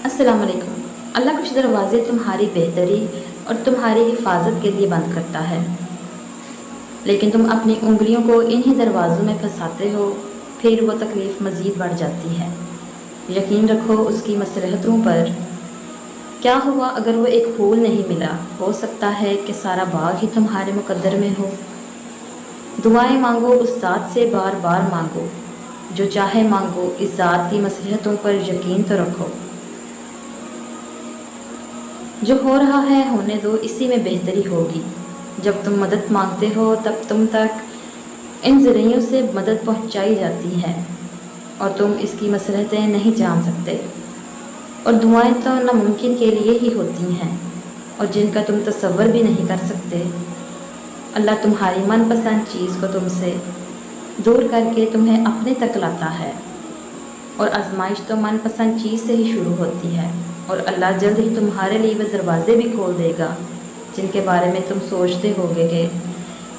अस्सलाम वालेकुम। अल्लाह कुछ दरवाज़े तुम्हारी बेहतरी और तुम्हारी हिफाजत के लिए बंद करता है, लेकिन तुम अपनी उंगलियों को इन्हीं दरवाज़ों में फंसाते हो, फिर वो तकलीफ़ मज़ीद बढ़ जाती है। यकीन रखो उसकी मसलहतों पर। क्या हुआ अगर वो एक फूल नहीं मिला? हो सकता है कि सारा बाग ही तुम्हारे मुकद्दर में हो। दुआएं मांगो, उस ज़ात से बार बार मांगो, जो चाहे मांगो। इस ज़ात की मसलहतों पर यकीन तो रखो। जो हो रहा है होने दो, इसी में बेहतरी होगी। जब तुम मदद मांगते हो तब तुम तक इन ज़रियों से मदद पहुंचाई जाती है और तुम इसकी मसलहतें नहीं जान सकते। और दुआएं तो नामुमकिन के लिए ही होती हैं और जिनका तुम तसव्वुर भी नहीं कर सकते। अल्लाह तुम्हारी मनपसंद चीज़ को तुमसे दूर करके तुम्हें अपने तक लाता है। और आजमाइश तो मनपसंद चीज़ से ही शुरू होती है और अल्लाह जल्द ही तुम्हारे लिए वह दरवाज़े भी खोल देगा जिनके बारे में तुम सोचते होगे कि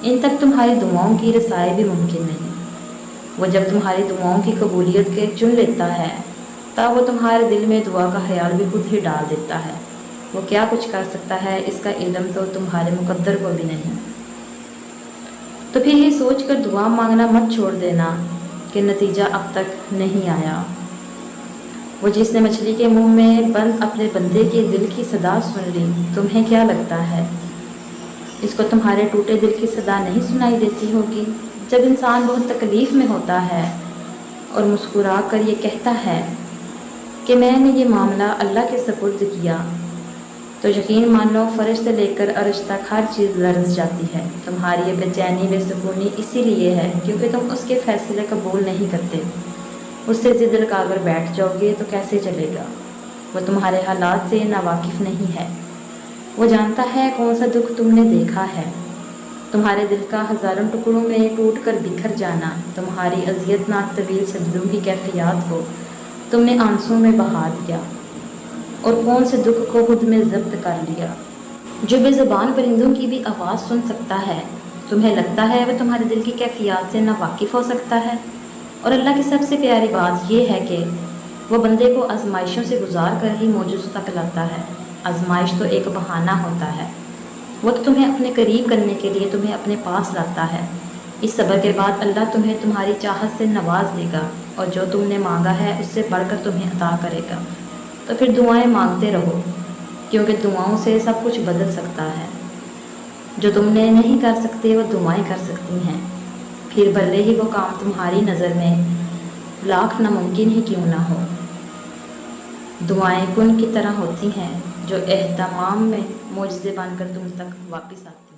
इन तक तुम्हारी दुआओं की रसाई भी मुमकिन नहीं। वो जब तुम्हारी दुआओं की कबूलियत के चुन लेता है तब वो तुम्हारे दिल में दुआ का ख्याल भी खुद ही डाल देता है। वो क्या कुछ कर सकता है इसका इल्म तो तुम्हारे मुकद्दर को भी नहीं। तो फिर ये सोच कर दुआ मांगना मत छोड़ देना कि नतीजा अब तक नहीं आया। वो जिसने मछली के मुंह में बंद अपने बंदे के दिल की सदा सुन ली, तुम्हें क्या लगता है इसको तुम्हारे टूटे दिल की सदा नहीं सुनाई देती होगी? जब इंसान बहुत तकलीफ़ में होता है और मुस्कुरा कर ये कहता है कि मैंने ये मामला अल्लाह के सपुर्द किया, तो यकीन मानो फ़र्श से लेकर अर्श तक हर चीज़ लरज़ जाती है। तुम्हारी ये बेचैनी बेसुकूनी इसीलिए है क्योंकि तुम उसके फ़ैसले कबूल नहीं करते। उससे ज़िद लगाकर बैठ जाओगे तो कैसे चलेगा? वो तुम्हारे हालात से नावाकिफ़ नहीं है। वो जानता है कौन सा दुख तुमने देखा है। तुम्हारे दिल का हज़ारों टुकड़ों में टूट कर बिखर जाना, तुम्हारी अज़ियतनाक तवील सजदों की कैफियत को तुमने आंसुओं में बहा दिया और कौन से दुख को खुद में ज़ब्त कर लिया। जो बेज़ुबान परिंदों की भी आवाज़ सुन सकता है, तुम्हें लगता है वह तुम्हारे दिल की कैफियत से नावाकिफ़ हो सकता है? और अल्लाह की सबसे प्यारी बात यह है कि वह बंदे को आजमाइशों से गुजार कर ही मौजूद तक लाता है। आजमाइश तो एक बहाना होता है। वो तो तुम्हें अपने करीब करने के लिए तुम्हें अपने पास लाता है। इस सब्र के बाद अल्लाह तुम्हें तुम्हारी चाहत से नवाज देगा और जो तुमने मांगा है उससे बढ़कर तुम्हें अता करेगा। तो फिर दुआएं मांगते रहो क्योंकि दुआओं से सब कुछ बदल सकता है। जो तुमने नहीं कर सकते वो दुआएं कर सकती हैं, फिर भले ही वो काम तुम्हारी नज़र में लाख नामुमकिन ही क्यों ना हो। दुआएं कुन की तरह होती हैं जो एहतमाम में मोजज़े बनकर तुम तक वापस आती हैं।